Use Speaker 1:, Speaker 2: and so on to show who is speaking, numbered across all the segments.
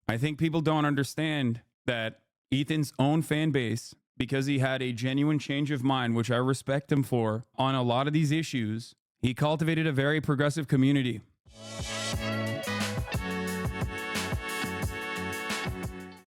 Speaker 1: I think people don't understand that Ethan's own fan base, because he had a genuine change of mind, which I respect him for on a lot of these issues, he cultivated a very progressive community.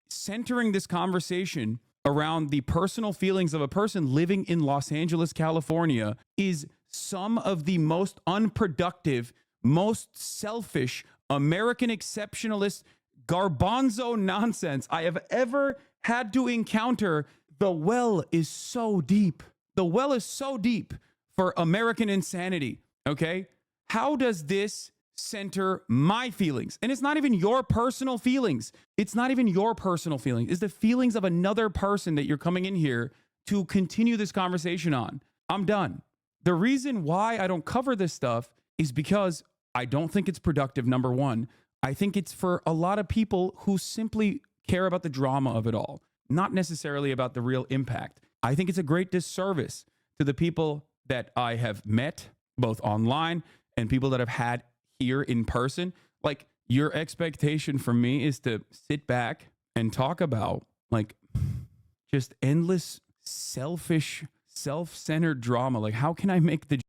Speaker 1: Centering this conversation around the personal feelings of a person living in Los Angeles, California, is some of the most unproductive, most selfish, American exceptionalist, garbanzo nonsense I have ever had to encounter. The well is so deep. The well is so deep for American insanity, okay? How does this center my feelings? And it's not even your personal feelings. It's not even your personal feelings. It's the feelings of another person that you're coming in here to continue this conversation on. I'm done. The reason why I don't cover this stuff is because I don't think it's productive, number one. I think it's for a lot of people who simply care about the drama of it all, not necessarily about the real impact. I think it's a great disservice to the people that I have met, both online and people that I've had here in person. Like, your expectation from me is to sit back and talk about like just endless, selfish, self-centered drama. Like, how can I make the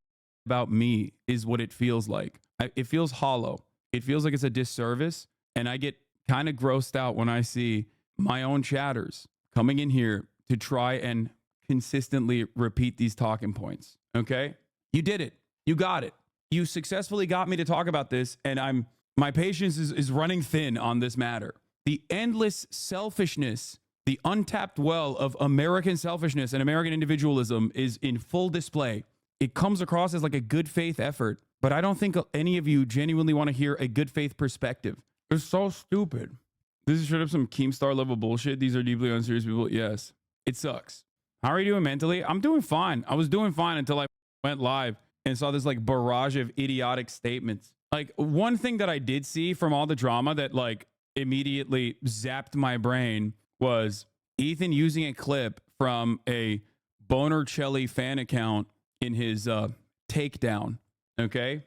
Speaker 1: about me is what it feels like. It feels hollow. It feels like it's a disservice. And I get kind of grossed out when I see my own chatters coming in here to try and consistently repeat these talking points. Okay? You did it. You got it. You successfully got me to talk about this, and my patience is running thin on this matter. The endless selfishness, the untapped well of American selfishness and American individualism is in full display. It comes across as like a good faith effort, but I don't think any of you genuinely want to hear a good faith perspective. It's so stupid. This is straight up some Keemstar level bullshit. These are deeply unserious people. Yes, it sucks. How are you doing mentally? I'm doing fine. I was doing fine until I went live and saw this like barrage of idiotic statements. Like, one thing that I did see from all the drama that like immediately zapped my brain was Ethan using a clip from a Bonercelli fan account in his takedown. Okay.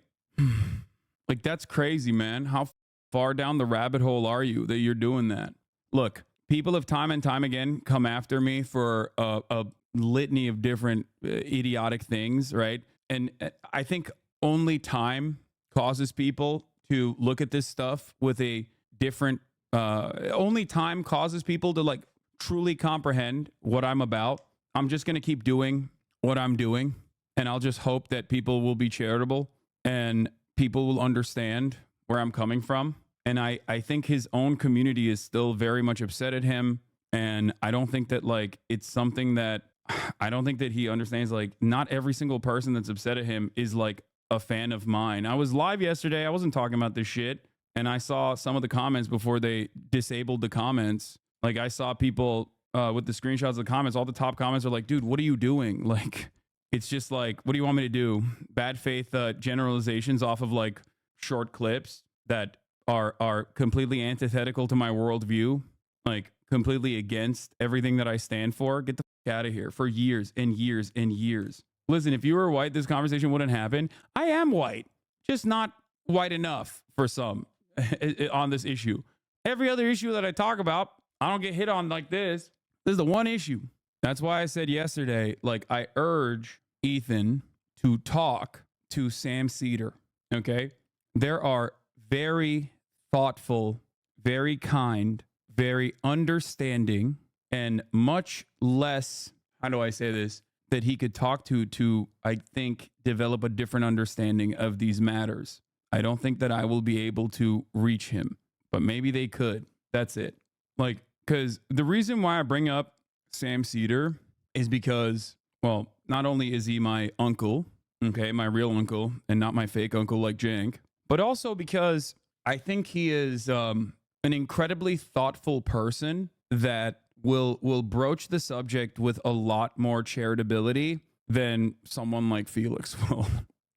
Speaker 1: Like, that's crazy, man. How far down the rabbit hole are you that you're doing that? Look, people have time and time again come after me for a litany of different idiotic things, right? And I think only time causes people to look at this stuff with a different, only time causes people to like truly comprehend what I'm about. I'm just going to keep doing what I'm doing, and I'll just hope that people will be charitable and people will understand where I'm coming from. And I think his own community is still very much upset at him. And I don't think that like it's something that I don't think that he understands. Like, not every single person that's upset at him is like a fan of mine. I was live yesterday. I wasn't talking about this shit. And I saw some of the comments before they disabled the comments. Like, I saw people with the screenshots of the comments. All the top comments are like, dude, what are you doing? Like, it's just like, what do you want me to do? Bad faith generalizations off of like short clips that are completely antithetical to my worldview, like completely against everything that I stand for. Get the fuck out of here for years and years and years. Listen, if you were white, this conversation wouldn't happen. I am white, just not white enough for some on this issue. Every other issue that I talk about, I don't get hit on like this. This is the one issue. That's why I said yesterday, like, I urge Ethan to talk to Sam Cedar. Okay. There are very thoughtful, very kind, very understanding, and much less, how do I say this, that he could talk to, I think, develop a different understanding of these matters. I don't think that I will be able to reach him, but maybe they could. That's it. Like, because the reason why I bring up Sam Cedar is because, well, not only is he my uncle, okay, my real uncle, and not my fake uncle like Jank, but also because I think he is an incredibly thoughtful person that will broach the subject with a lot more charitability than someone like Felix will.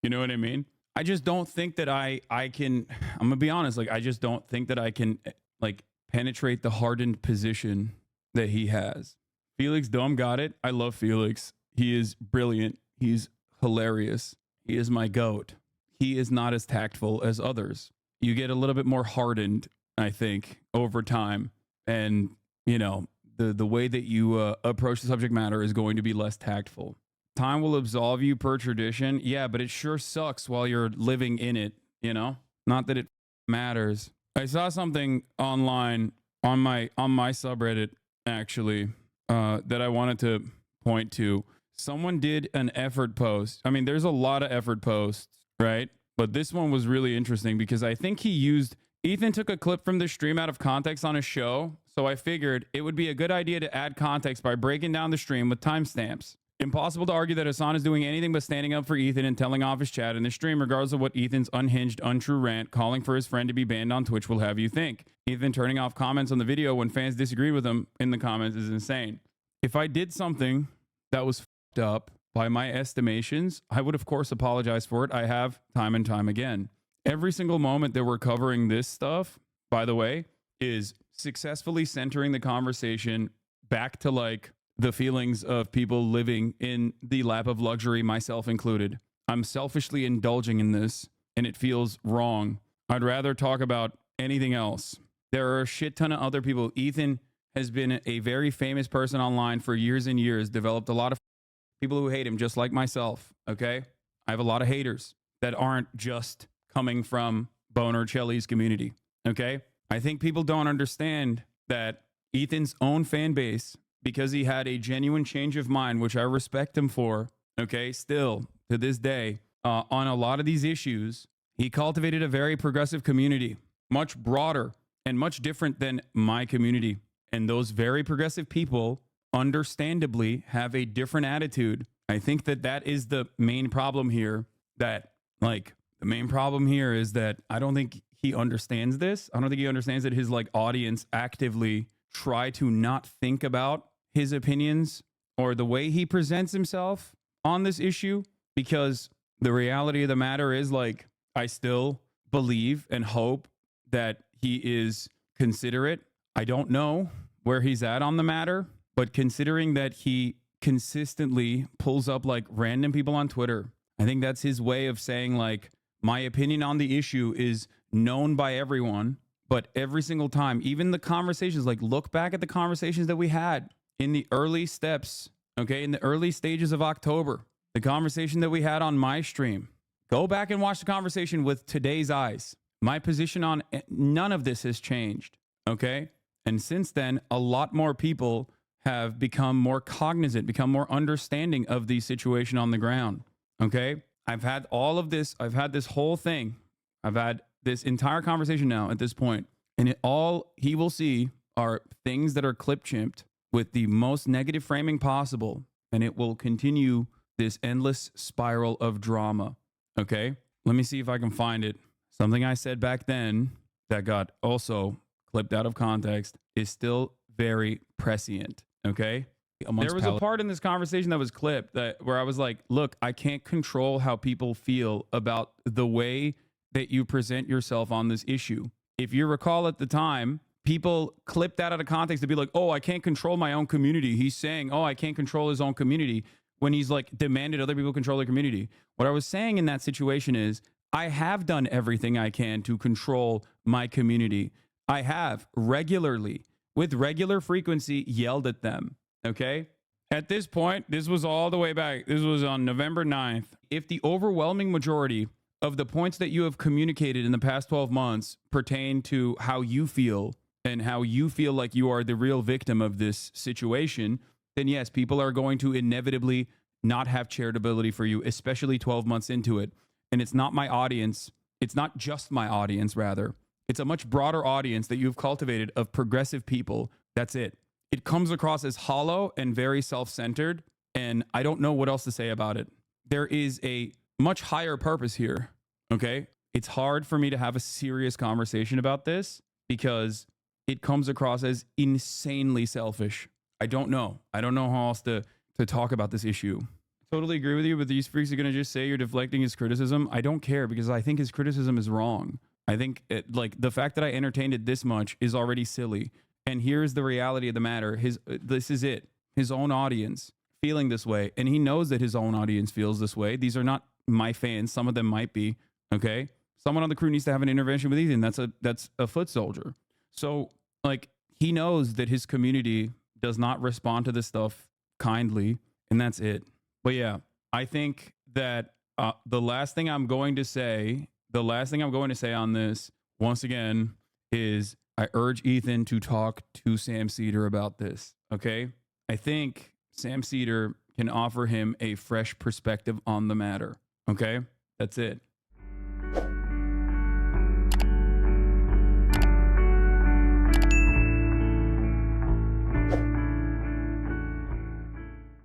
Speaker 1: You know what I mean? I just don't think that I can, I'm gonna be honest, like, I just don't think that I can like penetrate the hardened position that he has. Felix Dome got it. I love Felix. He is brilliant. He's hilarious. He is my goat. He is not as tactful as others. You get a little bit more hardened I think, over time. And, you know, the way that you approach the subject matter is going to be less tactful. Time will absolve you per tradition. Yeah, but it sure sucks while you're living in it, you know? Not that it matters. I saw something online on my subreddit, actually, that I wanted to point to. Someone did an effort post. I mean, there's a lot of effort posts, right? But this one was really interesting because I think Ethan took a clip from the stream out of context on a show. So I figured it would be a good idea to add context by breaking down the stream with timestamps. Impossible to argue that Hasan is doing anything but standing up for Ethan and telling off his chat in the stream, regardless of what Ethan's unhinged, untrue rant calling for his friend to be banned on Twitch will have you think. Ethan turning off comments on the video when fans disagree with him in the comments is insane. If I did something that was fucked up by my estimations, I would of course apologize for it. I have time and time again. Every single moment that we're covering this stuff, by the way, is successfully centering the conversation back to like the feelings of people living in the lap of luxury, myself included. I'm selfishly indulging in this and it feels wrong. I'd rather talk about anything else. There are a shit ton of other people. Ethan has been a very famous person online for years and years, developed a lot of people who hate him, just like myself. Okay. I have a lot of haters that aren't just coming from Boner Chelly's community. Okay. I think people don't understand that Ethan's own fan base, because he had a genuine change of mind, which I respect him for, okay, still to this day, on a lot of these issues, he cultivated a very progressive community, much broader and much different than my community. And those very progressive people, understandably, have a different attitude. I think that that is the main problem here. The main problem here is that I don't think he understands this. I don't think he understands that his like audience actively try to not think about his opinions or the way he presents himself on this issue, because the reality of the matter is, like, I still believe and hope that he is considerate. I don't know where he's at on the matter, but considering that he consistently pulls up like random people on Twitter, I think that's his way of saying like, my opinion on the issue is known by everyone. But every single time, even the conversations, like look back at the conversations that we had in the early steps, okay, in the early stages of October, the conversation that we had on my stream. Go back and watch the conversation with today's eyes. My position on none of this has changed, okay? And since then, a lot more people have become more cognizant, become more understanding of the situation on the ground, okay? I've had all of this. I've had this whole thing. I've had this entire conversation now at this point, and all he will see are things that are clip chimped with the most negative framing possible, and it will continue this endless spiral of drama. Okay, let me see if I can find it. Something I said back then that got also clipped out of context is still very prescient. Okay, there was a part in this conversation that was clipped where I was like, look, I can't control how people feel about the way that you present yourself on this issue. If you recall at the time, people clipped that out of context to be like, oh, I can't control my own community. He's saying, oh, I can't control his own community, when he's like demanded other people control their community. What I was saying in that situation is, I have done everything I can to control my community. I have regularly, with regular frequency, yelled at them. Okay? At this point, this was all the way back. This was on November 9th. If the overwhelming majority of the points that you have communicated in the past 12 months pertain to how you feel and how you feel like you are the real victim of this situation, then yes, people are going to inevitably not have charitability for you, especially 12 months into it. And it's not my audience. It's not just my audience, rather. It's a much broader audience that you've cultivated of progressive people. That's it. It comes across as hollow and very self-centered, and I don't know what else to say about it. There is a much higher purpose here, okay? It's hard for me to have a serious conversation about this because it comes across as insanely selfish. I don't know how else to talk about this issue. Totally agree with you, but these freaks are going to just say you're deflecting his criticism. I don't care, because I think his criticism is wrong. I think the fact that I entertained it this much is already silly. And here's the reality of the matter. This is it. His own audience feeling this way. And he knows that his own audience feels this way. These are not my fans. Some of them might be, okay? Someone on the crew needs to have an intervention with Ethan. That's a foot soldier. So, like, he knows that his community does not respond to this stuff kindly, and that's it. But yeah, I think that the last thing I'm going to say, on this, once again, is I urge Ethan to talk to Sam Cedar about this. Okay. I think Sam Cedar can offer him a fresh perspective on the matter. Okay. That's it.